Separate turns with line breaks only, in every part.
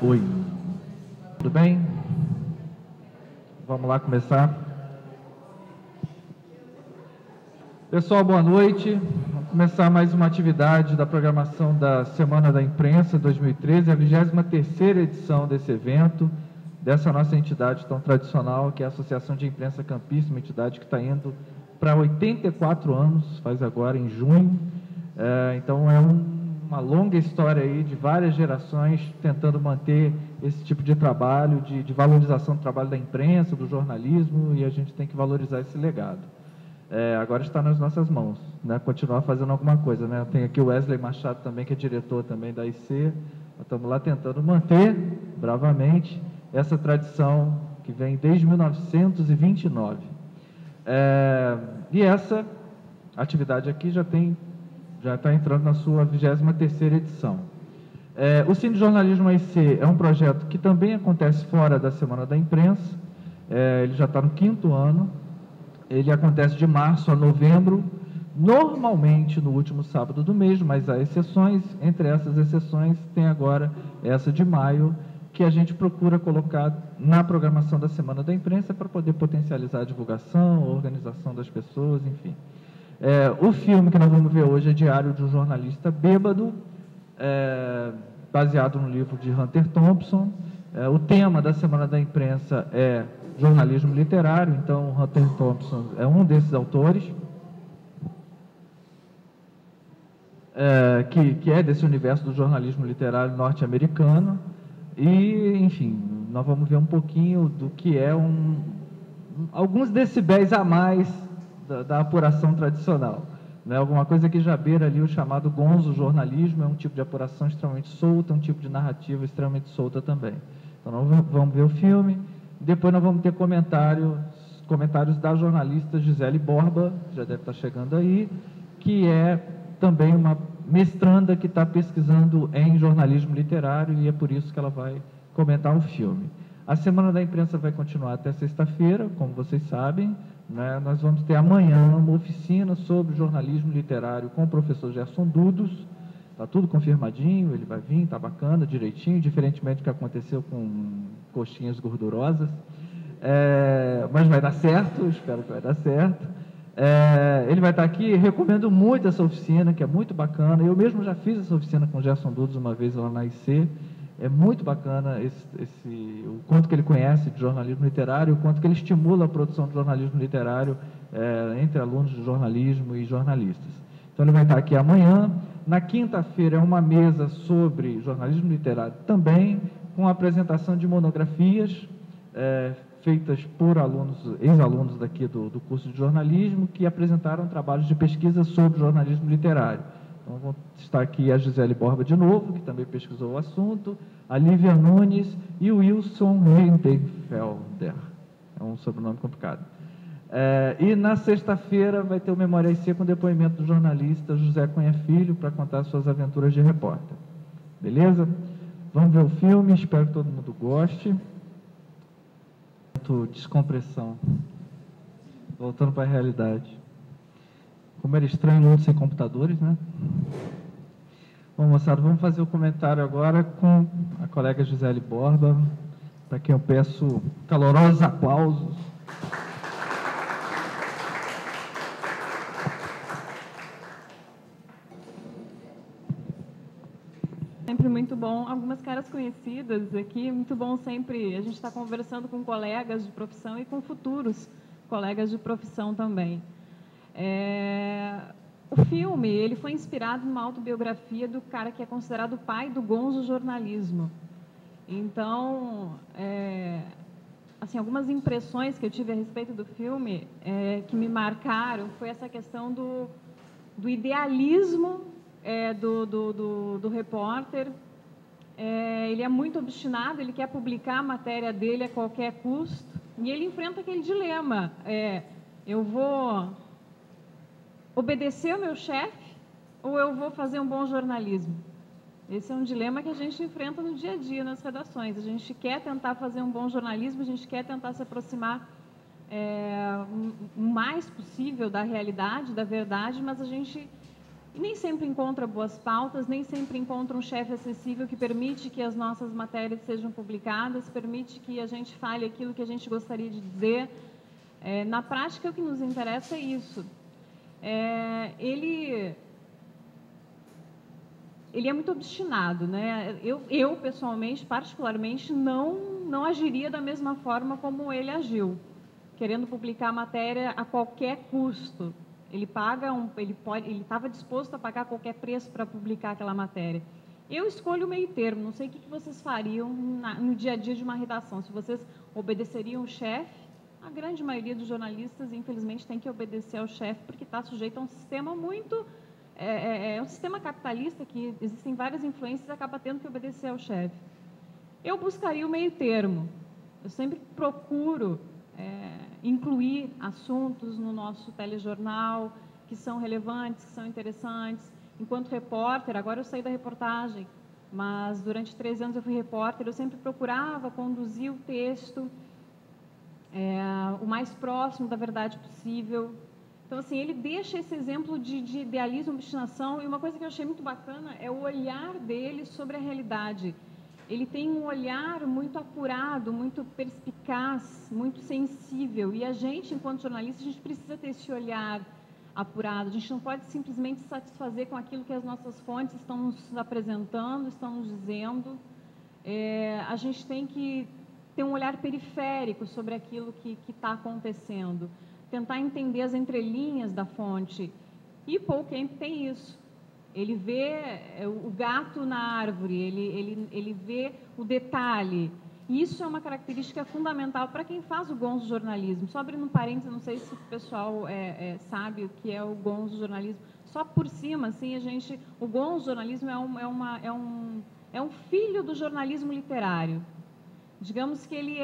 Oi. Tudo bem? Vamos lá começar. Pessoal, boa noite. Vamos começar mais uma atividade da programação da Semana da Imprensa 2013, a 23ª edição desse evento, dessa nossa entidade tão tradicional, que é a Associação de Imprensa Campista, uma entidade que está indo para 84 anos, faz agora em junho. Então é uma longa história aí de várias gerações tentando manter esse tipo de trabalho, de valorização do trabalho da imprensa, do jornalismo, e a gente tem que valorizar esse legado. Agora está nas nossas mãos, né? Continuar fazendo alguma coisa, né? Tem aqui o Wesley Machado também, que é diretor também da IC. Nós estamos lá tentando manter bravamente essa tradição que vem desde 1929. E essa atividade aqui já está entrando na sua 23ª edição. O Cine Jornalismo AIC é um projeto que também acontece fora da Semana da Imprensa. Ele já está no 5º ano. Ele acontece de março a novembro, normalmente no último sábado do mês, mas há exceções. Entre essas exceções tem agora essa de maio, que a gente procura colocar na programação da Semana da Imprensa para poder potencializar a divulgação, a organização das pessoas, enfim. O filme que nós vamos ver hoje é Diário de um Jornalista Bêbado, baseado no livro de Hunter Thompson. O tema da Semana da Imprensa é jornalismo literário, então Hunter Thompson é um desses autores, que é desse universo do jornalismo literário norte-americano. E, enfim, nós vamos ver um pouquinho do que é alguns decibéis a mais da apuração tradicional, né? Alguma coisa que já beira ali o chamado gonzo jornalismo. É um tipo de apuração extremamente solta, um tipo de narrativa extremamente solta também. Então nós vamos ver o filme, depois nós vamos ter comentários da jornalista Gisele Borba, que já deve estar chegando aí, que é também uma mestranda que está pesquisando em jornalismo literário, e é por isso que ela vai comentar o filme. A Semana da Imprensa vai continuar até sexta-feira, como vocês sabem, né? Nós vamos ter amanhã uma oficina sobre jornalismo literário com o professor Gerson Dudos. Está tudo confirmadinho, ele vai vir, está bacana, direitinho, diferentemente do que aconteceu com coxinhas gordurosas. Mas vai dar certo, espero que vai dar certo. Ele vai estar aqui. Recomendo muito essa oficina, que é muito bacana. Eu mesmo já fiz essa oficina com o Gerson Dudos uma vez lá na IC. É muito bacana o quanto que ele conhece de jornalismo literário, o quanto que ele estimula a produção de jornalismo literário entre alunos de jornalismo e jornalistas. Então ele vai estar aqui amanhã. Na quinta-feira é uma mesa sobre jornalismo literário também, com a apresentação de monografias feitas por ex-alunos daqui do curso de jornalismo, que apresentaram trabalhos de pesquisa sobre jornalismo literário. Então, vão estar aqui a Gisele Borba de novo, que também pesquisou o assunto, a Lívia Nunes e o Wilson Lindenfelder. É um sobrenome complicado. E na sexta-feira vai ter o Memória IC com depoimento do jornalista José Cunha Filho, para contar suas aventuras de repórter. Beleza? Vamos ver o filme, espero que todo mundo goste. Descompressão. Voltando para a realidade. Como era estranho o mundo sem computadores, né? Bom, moçada, vamos fazer o comentário agora com a colega Gisele Borba, para quem eu peço calorosos aplausos.
Sempre muito bom. Algumas caras conhecidas aqui, muito bom sempre a gente está conversando com colegas de profissão e com futuros colegas de profissão também. O filme ele foi inspirado numa autobiografia do cara que é considerado o pai do gonzo jornalismo. Então, assim, algumas impressões que eu tive a respeito do filme que me marcaram foi essa questão do idealismo do repórter. Ele é muito obstinado, ele quer publicar a matéria dele a qualquer custo, e ele enfrenta aquele dilema: eu vou obedecer ao meu chefe ou eu vou fazer um bom jornalismo? Esse é um dilema que a gente enfrenta no dia a dia nas redações. A gente quer tentar fazer um bom jornalismo, a gente quer tentar se aproximar o mais possível da realidade, da verdade, mas a gente e nem sempre encontra boas pautas, nem sempre encontra um chefe acessível que permite que as nossas matérias sejam publicadas, permite que a gente fale aquilo que a gente gostaria de dizer. Na prática, o que nos interessa é isso. Ele é muito obstinado, né? Eu pessoalmente, particularmente, não agiria da mesma forma como ele agiu, querendo publicar a matéria a qualquer custo. Ele estava disposto a pagar qualquer preço para publicar aquela matéria. Eu escolho o meio termo. Não sei o que vocês fariam no dia a dia de uma redação. Se vocês obedeceriam o chefe, a grande maioria dos jornalistas, infelizmente, tem que obedecer ao chefe porque está sujeito a um sistema muito um sistema capitalista que existem várias influências e acaba tendo que obedecer ao chefe. Eu buscaria o meio termo. Eu sempre procuro incluir assuntos no nosso telejornal que são relevantes, que são interessantes. Enquanto repórter, agora eu saí da reportagem, mas durante 13 anos eu fui repórter, eu sempre procurava conduzir o texto o mais próximo da verdade possível. Então, assim, ele deixa esse exemplo de idealismo, obstinação, e uma coisa que eu achei muito bacana é o olhar dele sobre a realidade. Ele tem um olhar muito apurado, muito perspicaz, muito sensível, e a gente, enquanto jornalista, a gente precisa ter esse olhar apurado. A gente não pode simplesmente se satisfazer com aquilo que as nossas fontes estão nos apresentando, estão nos dizendo. A gente tem que ter um olhar periférico sobre aquilo que está acontecendo, tentar entender as entrelinhas da fonte. E Paul Kemp tem isso. Ele vê o gato na árvore, ele vê o detalhe. E isso é uma característica fundamental para quem faz o gonzo jornalismo. Só abrindo um parênteses, não sei se o pessoal sabe o que é o gonzo jornalismo. Só por cima, assim, o gonzo jornalismo é um filho do jornalismo literário. Digamos que ele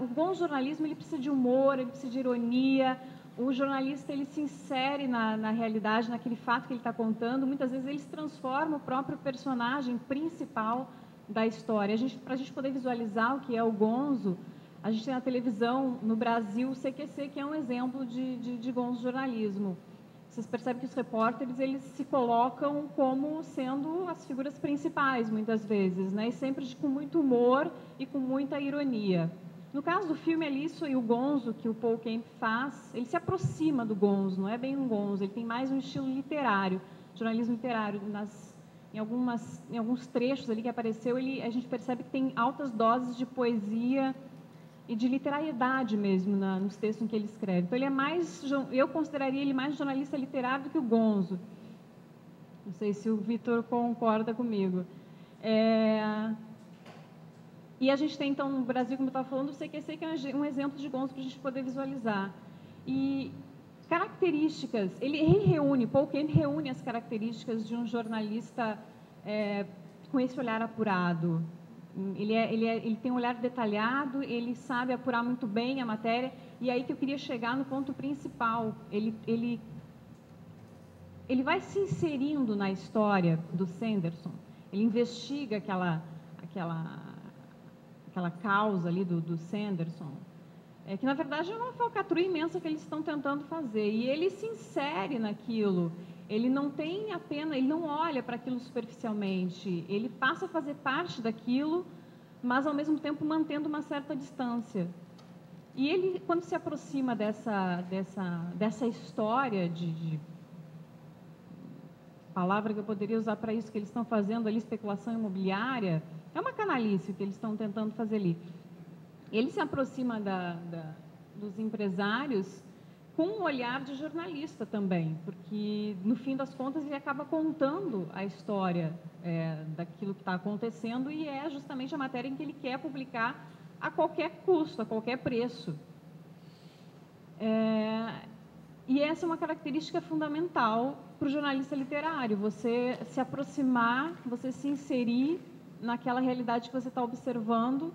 o bom jornalismo ele precisa de humor, ele precisa de ironia. O jornalista ele se insere na realidade, naquele fato que ele está contando. Muitas vezes ele se transforma o próprio personagem principal da história. Para a gente poder visualizar o que é o gonzo, a gente tem na televisão no Brasil o CQC, que é um exemplo de gonzo jornalismo. Vocês percebem que os repórteres eles se colocam como sendo as figuras principais, muitas vezes, né? E sempre com muito humor e com muita ironia. No caso do filme Alice e o gonzo, que o Paul Kemp faz, ele se aproxima do gonzo, não é bem um gonzo, ele tem mais um estilo literário, jornalismo literário. Em alguns trechos ali que apareceu, a gente percebe que tem altas doses de poesia e de literariedade mesmo nos textos em que ele escreve. Então, eu consideraria ele mais jornalista literário do que o gonzo. Não sei se o Vitor concorda comigo. E a gente tem, então, no Brasil, como eu estava falando, o CQC, que é um exemplo de gonzo para a gente poder visualizar. E características, Paul Kemp reúne as características de um jornalista com esse olhar apurado. Ele tem um olhar detalhado, ele sabe apurar muito bem a matéria, e aí que eu queria chegar no ponto principal. Ele vai se inserindo na história do Sanderson, ele investiga aquela causa ali do Sanderson, que na verdade é uma falcatrua imensa que eles estão tentando fazer, e ele se insere naquilo. Ele não olha para aquilo superficialmente, ele passa a fazer parte daquilo, mas ao mesmo tempo mantendo uma certa distância. E ele, quando se aproxima dessa história palavra que eu poderia usar para isso que eles estão fazendo ali, especulação imobiliária, é uma canalice que eles estão tentando fazer ali. Ele se aproxima dos empresários com um olhar de jornalista também, porque, no fim das contas, ele acaba contando a história daquilo que está acontecendo, e é justamente a matéria em que ele quer publicar a qualquer custo, a qualquer preço. E essa é uma característica fundamental para o jornalista literário, você se aproximar, você se inserir naquela realidade que você está observando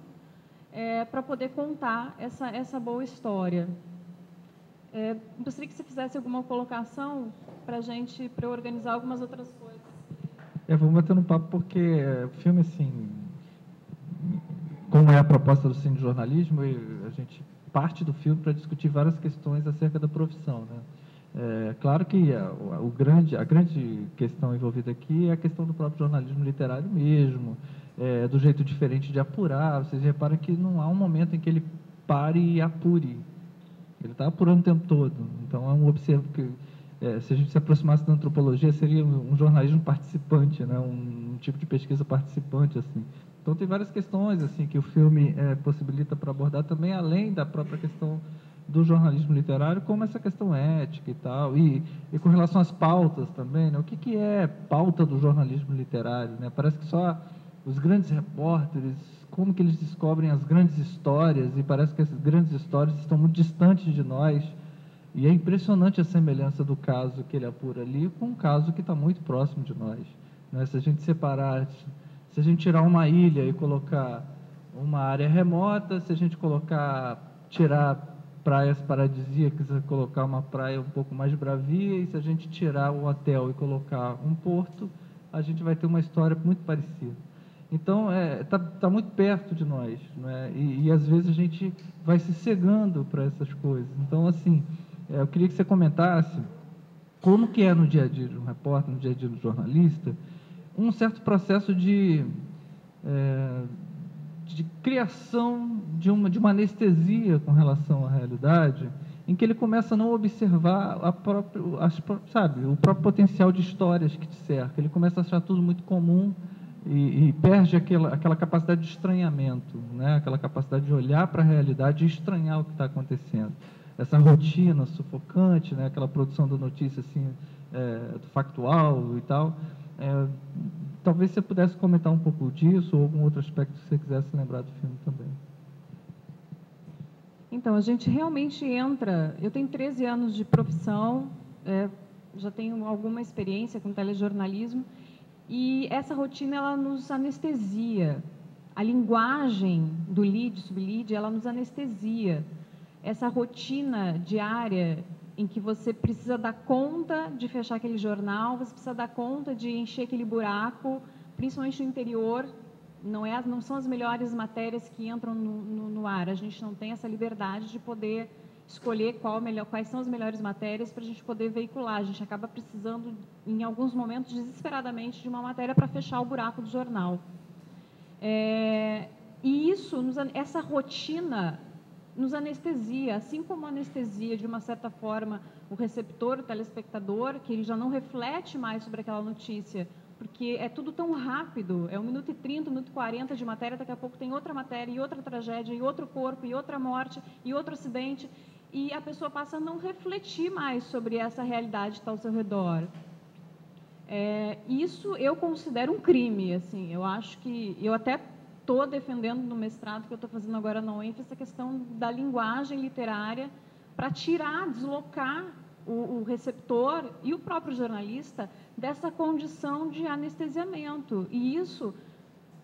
para poder contar essa boa história. Gostaria que você fizesse alguma colocação para eu organizar algumas outras coisas.
Vamos bater um papo, porque o filme, assim, como é a proposta do cine jornalismo, a gente parte do filme para discutir várias questões acerca da profissão, né? Claro que a grande questão envolvida aqui é a questão do próprio jornalismo literário mesmo, do jeito diferente de apurar. Vocês reparam que não há um momento em que ele pare e apure. Ele está apurando o tempo todo. Então, é um observo que, se a gente se aproximasse da antropologia, seria um jornalismo participante, né? Um tipo de pesquisa participante, assim. Então, tem várias questões assim que o filme possibilita para abordar também, além da própria questão do jornalismo literário, como essa questão ética e tal, e com relação às pautas também, né? O que é pauta do jornalismo literário, né? Parece que só os grandes repórteres, como que eles descobrem as grandes histórias, e parece que essas grandes histórias estão muito distantes de nós, e é impressionante a semelhança do caso que ele apura ali com um caso que está muito próximo de nós, né? Se a gente separar, se a gente tirar uma ilha e colocar uma área remota, se a gente tirar praias paradisíacas e colocar uma praia um pouco mais bravia, e se a gente tirar o hotel e colocar um porto, a gente vai ter uma história muito parecida. Então, tá muito perto de nós, né? E às vezes a gente vai se cegando para essas coisas. Então, assim, eu queria que você comentasse como que é no dia a dia de um repórter, no dia a dia do jornalista, um certo processo de criação de uma anestesia com relação à realidade, em que ele começa a não observar o próprio potencial de histórias que te cerca. Ele começa a achar tudo muito comum e perde aquela capacidade de estranhamento, né? Aquela capacidade de olhar para a realidade e estranhar o que está acontecendo. Essa rotina sufocante, né? Aquela produção da notícia assim, factual e tal. Talvez você pudesse comentar um pouco disso, ou algum outro aspecto que você quisesse lembrar do filme também.
Então, a gente realmente entra... Eu tenho 13 anos de profissão, já tenho alguma experiência com telejornalismo, e essa rotina, ela nos anestesia. A linguagem do lead, sublead, ela nos anestesia. Essa rotina diária em que você precisa dar conta de fechar aquele jornal, você precisa dar conta de encher aquele buraco, principalmente no interior, não são as melhores matérias que entram no ar, a gente não tem essa liberdade de poder escolher quais são as melhores matérias para a gente poder veicular, a gente acaba precisando, em alguns momentos, desesperadamente, de uma matéria para fechar o buraco do jornal. E essa rotina nos anestesia, assim como anestesia, de uma certa forma, o receptor, o telespectador, que ele já não reflete mais sobre aquela notícia, porque é tudo tão rápido, 1 minuto e 30, 1 minuto e 40 de matéria, daqui a pouco tem outra matéria, e outra tragédia, e outro corpo, e outra morte, e outro acidente, e a pessoa passa a não refletir mais sobre essa realidade que está ao seu redor. Isso eu considero um crime, assim, eu acho que... Eu até estou defendendo no mestrado que eu estou fazendo agora na UENF essa questão da linguagem literária para deslocar o receptor e o próprio jornalista dessa condição de anestesiamento. E isso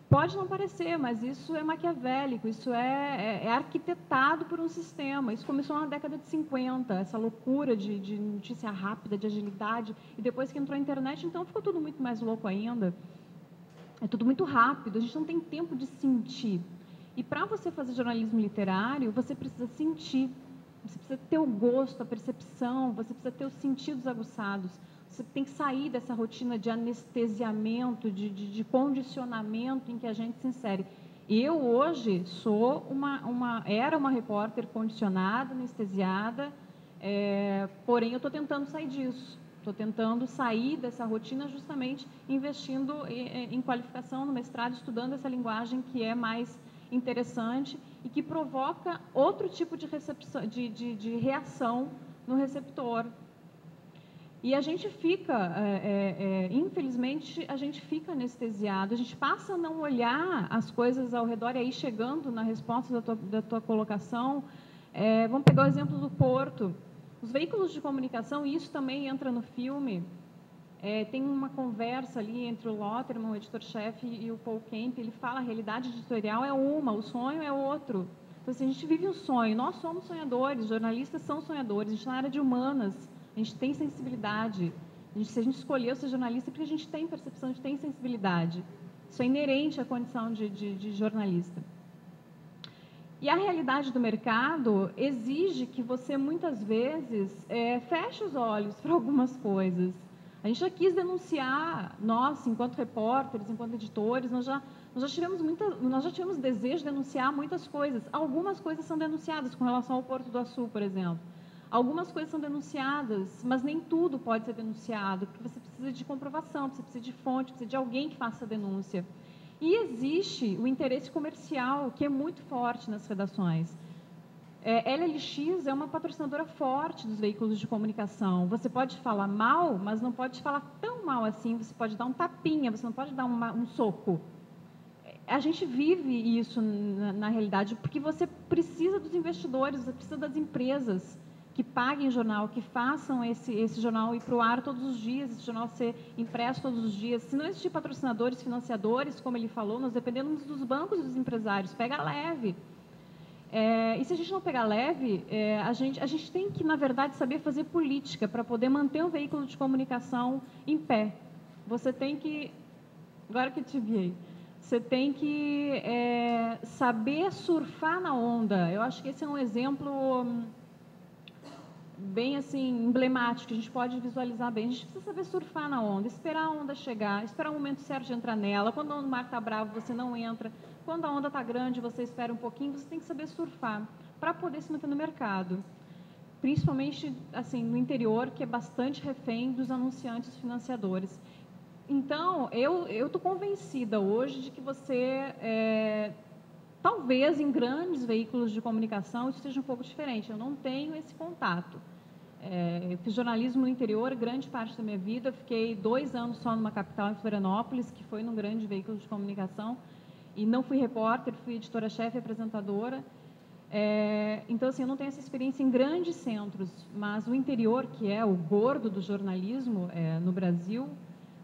pode não parecer, mas isso é maquiavélico, isso é arquitetado por um sistema. Isso começou na década de 50, essa loucura de notícia rápida, de agilidade, e depois que entrou a internet, então ficou tudo muito mais louco ainda. É tudo muito rápido, a gente não tem tempo de sentir. E para você fazer jornalismo literário, você precisa sentir, você precisa ter o gosto, a percepção, você precisa ter os sentidos aguçados. Você tem que sair dessa rotina de anestesiamento, de condicionamento em que a gente se insere. Eu, hoje, era uma repórter condicionada, anestesiada, porém, eu estou tentando sair disso. Estou tentando sair dessa rotina justamente investindo em qualificação no mestrado, estudando essa linguagem que é mais interessante e que provoca outro tipo de reação no receptor. E a gente fica, infelizmente, a gente fica anestesiado, a gente passa a não olhar as coisas ao redor, e aí chegando na resposta da tua colocação, vamos pegar o exemplo do Porto. Os veículos de comunicação, e isso também entra no filme, tem uma conversa ali entre o Lotterman, o editor-chefe, e o Paul Kemp. Ele fala, a realidade editorial é uma, o sonho é outro. Então, assim, a gente vive um sonho, nós somos sonhadores, jornalistas são sonhadores, a gente na área de humanas, a gente tem sensibilidade. Se a gente escolheu ser jornalista, é porque a gente tem percepção, a gente tem sensibilidade. Isso é inerente à condição de jornalista. E a realidade do mercado exige que você, muitas vezes, feche os olhos para algumas coisas. A gente já quis denunciar, nós, enquanto repórteres, enquanto editores, nós já tivemos desejo de denunciar muitas coisas. Algumas coisas são denunciadas com relação ao Porto do Açu, por exemplo. Algumas coisas são denunciadas, mas nem tudo pode ser denunciado, porque você precisa de comprovação, você precisa de fonte, precisa de alguém que faça a denúncia. E existe o interesse comercial, que é muito forte nas redações. LLX é uma patrocinadora forte dos veículos de comunicação. Você pode falar mal, mas não pode falar tão mal assim. Você pode dar um tapinha, você não pode dar um soco. A gente vive isso na realidade, porque você precisa dos investidores, você precisa das empresas que paguem jornal, que façam esse jornal ir para o ar todos os dias, esse jornal ser impresso todos os dias. Se não existir patrocinadores, financiadores, como ele falou, nós dependemos dos bancos e dos empresários. Pega leve. E se a gente não pegar leve, a gente tem que, na verdade, saber fazer política para poder manter o veículo de comunicação em pé. Você tem que... Agora que eu te vi, você tem que saber surfar na onda. Eu acho que esse é um exemplo bem assim emblemático, que a gente pode visualizar bem. A gente precisa saber surfar na onda, esperar a onda chegar, esperar o momento certo de entrar nela. Quando o mar está bravo, você não entra. Quando a onda está grande, você espera um pouquinho. Você tem que saber surfar para poder se manter no mercado. Principalmente assim, no interior, que é bastante refém dos anunciantes e financiadores. Então, eu estou convencida hoje de que você... talvez em grandes veículos de comunicação isso seja um pouco diferente. Eu não tenho esse contato. Eu fiz jornalismo no interior, grande parte da minha vida. Fiquei 2 anos só numa capital, em Florianópolis, que foi num grande veículo de comunicação. E não fui repórter, fui editora-chefe e apresentadora. Então, assim, eu não tenho essa experiência em grandes centros. Mas o interior, que é o gordo do jornalismo no Brasil,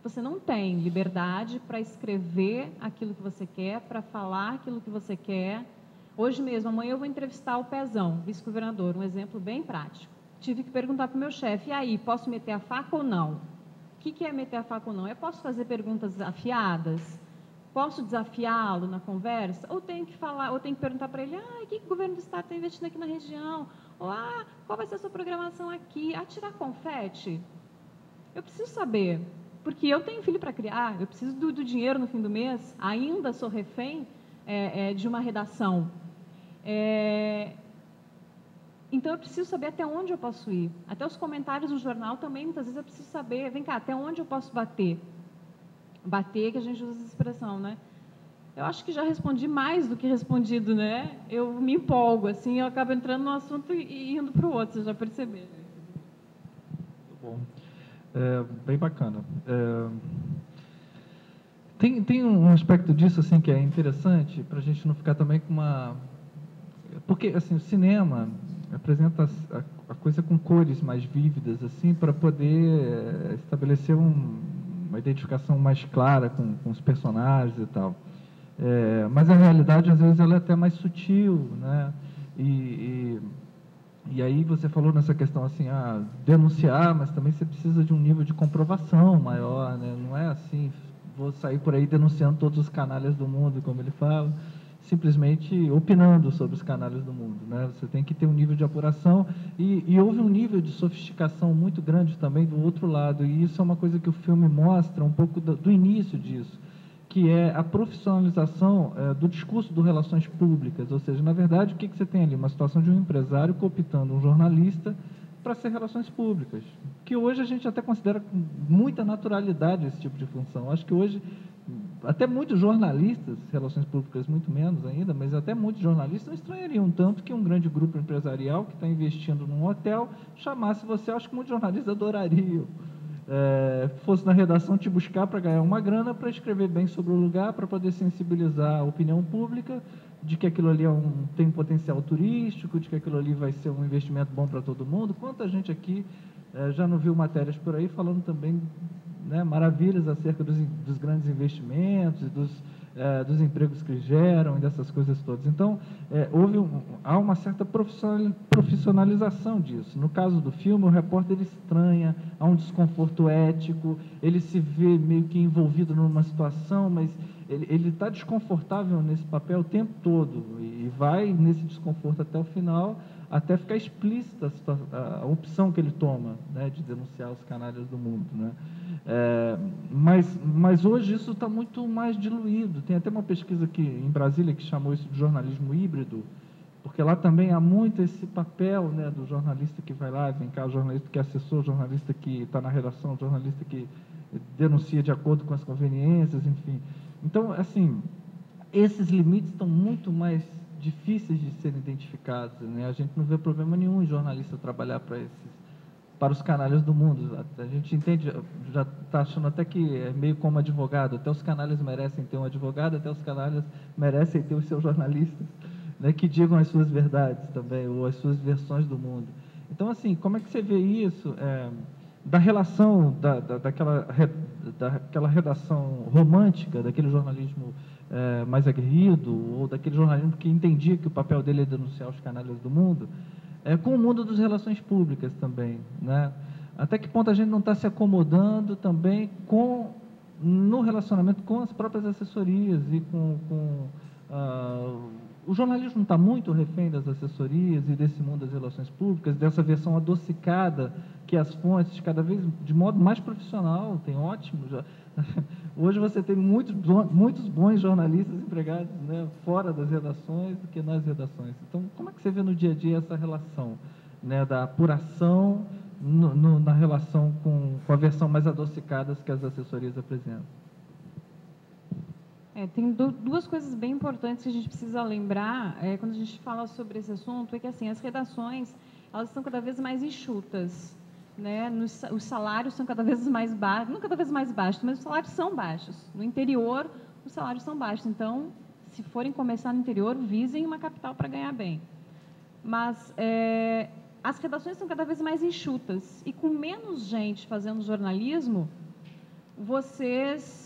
você não tem liberdade para escrever aquilo que você quer, para falar aquilo que você quer. Hoje mesmo, amanhã eu vou entrevistar o Pezão, vice-governador, um exemplo bem prático. Tive que perguntar para o meu chefe, e aí, posso meter a faca ou não? O que é meter a faca ou não? Eu posso fazer perguntas afiadas? Posso desafiá-lo na conversa? Ou tenho que falar, ou tenho que perguntar para ele, o que o governo do estado está investindo aqui na região? Ou, qual vai ser a sua programação aqui? Tirar confete? Eu preciso saber. Porque eu tenho filho para criar, eu preciso do dinheiro no fim do mês, ainda sou refém de uma redação. Então, eu preciso saber até onde eu posso ir. Até os comentários no jornal também, muitas vezes, eu preciso saber, vem cá, até onde eu posso bater? Bater, que a gente usa essa expressão, né? Eu acho que já respondi mais do que respondido, né? Eu me empolgo, assim, eu acabo entrando no assunto e indo para o outro, vocês já perceberam.
Muito bom. Bem bacana. Tem um aspecto disso assim que é interessante para a gente não ficar também com uma... Porque assim, o cinema apresenta a coisa com cores mais vívidas assim para poder estabelecer uma identificação mais clara com os personagens e tal. Mas a realidade às vezes ela é até mais sutil, né? E aí você falou nessa questão assim, denunciar, mas também você precisa de um nível de comprovação maior, né? Não é assim, vou sair por aí denunciando todos os canalhas do mundo, como ele fala, simplesmente opinando sobre os canalhas do mundo, né? Você tem que ter um nível de apuração e houve um nível de sofisticação muito grande também do outro lado, e isso é uma coisa que o filme mostra um pouco do início disso, que é a profissionalização do discurso de relações públicas, ou seja, na verdade, o que você tem ali? Uma situação de um empresário cooptando um jornalista para ser relações públicas, que hoje a gente até considera com muita naturalidade esse tipo de função. Acho que hoje, até muitos jornalistas, relações públicas muito menos ainda, mas até muitos jornalistas não estranhariam tanto que um grande grupo empresarial que está investindo num hotel chamasse você. Acho que muitos jornalistas adorariam. Fosse na redação te buscar para ganhar uma grana, para escrever bem sobre o lugar, para poder sensibilizar a opinião pública de que aquilo ali tem um potencial turístico, de que aquilo ali vai ser um investimento bom para todo mundo. Quanta gente aqui já não viu matérias por aí falando também, né, maravilhas acerca dos grandes investimentos e dos empregos que geram e dessas coisas todas. Então, há uma certa profissionalização disso. No caso do filme, o repórter estranha, há um desconforto ético, ele se vê meio que envolvido numa situação, mas ele está desconfortável nesse papel o tempo todo e vai nesse desconforto até o final, até ficar explícita a opção que ele toma, né, de denunciar os canalhas do mundo, né? Mas hoje isso está muito mais diluído. Tem até uma pesquisa aqui em Brasília que chamou isso de jornalismo híbrido, porque lá também há muito esse papel, né, do jornalista que vai lá, vem cá, o jornalista que é assessor, o jornalista que está na redação, o jornalista que denuncia de acordo com as conveniências, enfim. Então, assim, esses limites estão muito mais difíceis de serem identificados, né? A gente não vê problema nenhum em jornalista trabalhar para os canalhas do mundo. A gente entende, já está achando até que é meio como advogado, até os canalhas merecem ter um advogado, até os canalhas merecem ter os seus jornalistas, né, que digam as suas verdades também, ou as suas versões do mundo. Então, assim, como é que você vê isso, da relação, daquela redação romântica, daquele jornalismo mais aguerrido, ou daquele jornalismo que entendia que o papel dele é denunciar os canalhas do mundo, com o mundo das relações públicas também, né? Até que ponto a gente não está se acomodando também no relacionamento com as próprias assessorias e o jornalismo não está muito refém das assessorias e desse mundo das relações públicas, dessa versão adocicada que as fontes, cada vez de modo mais profissional, tem ótimo. Hoje você tem muitos bons jornalistas empregados, né, fora das redações do que nas redações. Então, como é que você vê no dia a dia essa relação, né, da apuração na relação com a versão mais adocicada que as assessorias apresentam?
Tem duas coisas bem importantes que a gente precisa lembrar quando a gente fala sobre esse assunto, é que assim, as redações, elas estão cada vez mais enxutas, né? Os salários são cada vez mais baixos, não cada vez mais baixos, mas os salários são baixos. No interior, os salários são baixos. Então, se forem começar no interior, visem uma capital para ganhar bem. Mas as redações são cada vez mais enxutas. E com menos gente fazendo jornalismo, vocês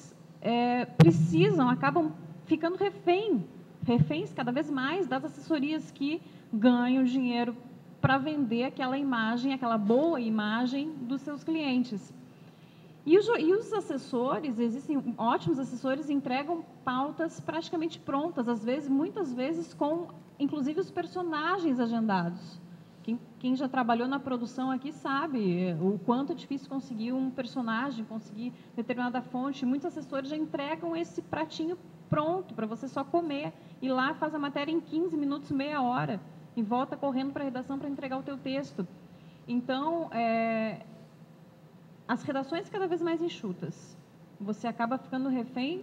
acabam ficando reféns cada vez mais das assessorias que ganham dinheiro para vender aquela imagem, aquela boa imagem dos seus clientes. E os assessores, existem ótimos assessores, entregam pautas praticamente prontas, muitas vezes com, inclusive, os personagens agendados. Quem já trabalhou na produção aqui sabe o quanto é difícil conseguir um personagem, conseguir determinada fonte. Muitos assessores já entregam esse pratinho pronto para você só comer. E lá faz a matéria em 15 minutos, meia hora, e volta correndo para a redação para entregar o teu texto. Então, as redações cada vez mais enxutas. Você acaba ficando refém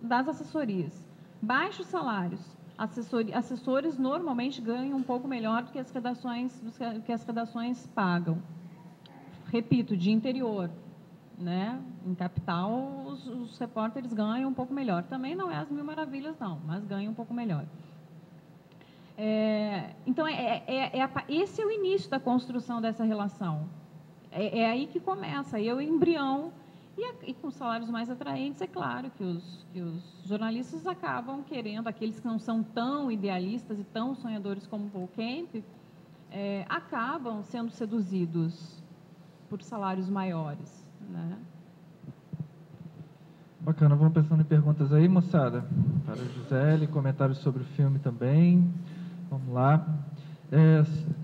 das assessorias. Baixos salários. Assessores normalmente ganham um pouco melhor do que as redações pagam. Repito, de interior, né? Em capital, os repórteres ganham um pouco melhor. Também não é as mil maravilhas, não, mas ganham um pouco melhor. Então, esse é o início da construção dessa relação. É aí que começa, aí é o embrião. E com salários mais atraentes, é claro que os jornalistas acabam querendo, aqueles que não são tão idealistas e tão sonhadores como Paul Kemp, acabam sendo seduzidos por salários maiores, né?
Bacana, vamos pensando em perguntas aí, moçada. Para a Gisele, comentários sobre o filme também. Vamos lá.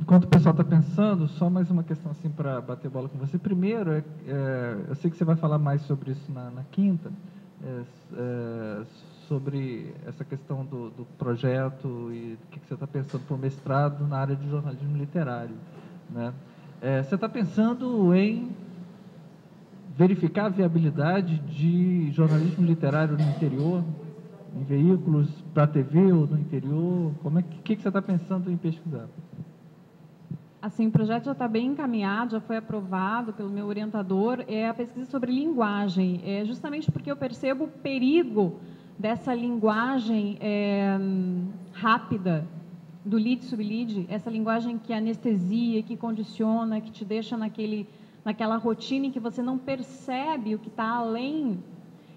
Enquanto o pessoal está pensando, só mais uma questão assim para bater bola com você. Primeiro, eu sei que você vai falar mais sobre isso na quinta, sobre essa questão do projeto e o que você está pensando para o mestrado na área de jornalismo literário, né? Você está pensando em verificar a viabilidade de jornalismo literário no interior, em veículos para a TV ou no interior? O que você está pensando em pesquisar?
Assim, o projeto já está bem encaminhado, já foi aprovado pelo meu orientador, é a pesquisa sobre linguagem, justamente porque eu percebo o perigo dessa linguagem rápida, do lead sub-lead, essa linguagem que anestesia, que condiciona, que te deixa naquela rotina em que você não percebe o que está além.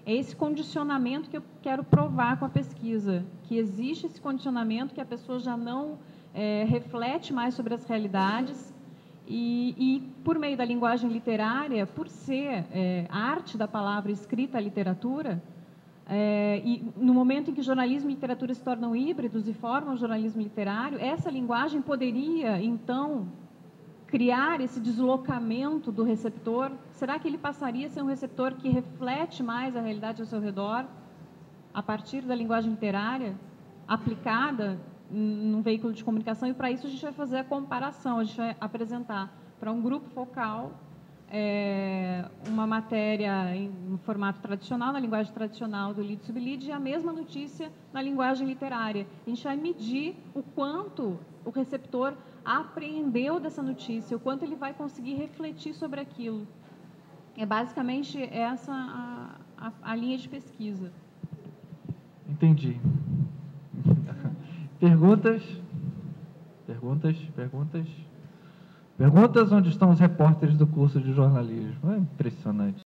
É esse condicionamento que eu quero provar com a pesquisa, que existe esse condicionamento, que a pessoa já não reflete mais sobre as realidades e por meio da linguagem literária, por ser a arte da palavra escrita, a literatura, E no momento em que jornalismo e literatura se tornam híbridos e formam jornalismo literário, essa linguagem poderia, então, criar esse deslocamento do receptor? Será que ele passaria a ser um receptor que reflete mais a realidade ao seu redor, a partir da linguagem literária, aplicada num veículo de comunicação? E para isso a gente vai fazer a comparação, a gente vai apresentar para um grupo focal uma matéria em formato tradicional, na linguagem tradicional do lead sub-lead, e a mesma notícia na linguagem literária. A gente vai medir o quanto o receptor apreendeu dessa notícia, o quanto ele vai conseguir refletir sobre aquilo. É basicamente essa a linha de pesquisa.
Entendi. Perguntas? Perguntas? Perguntas? Perguntas onde estão os repórteres do curso de jornalismo. É impressionante.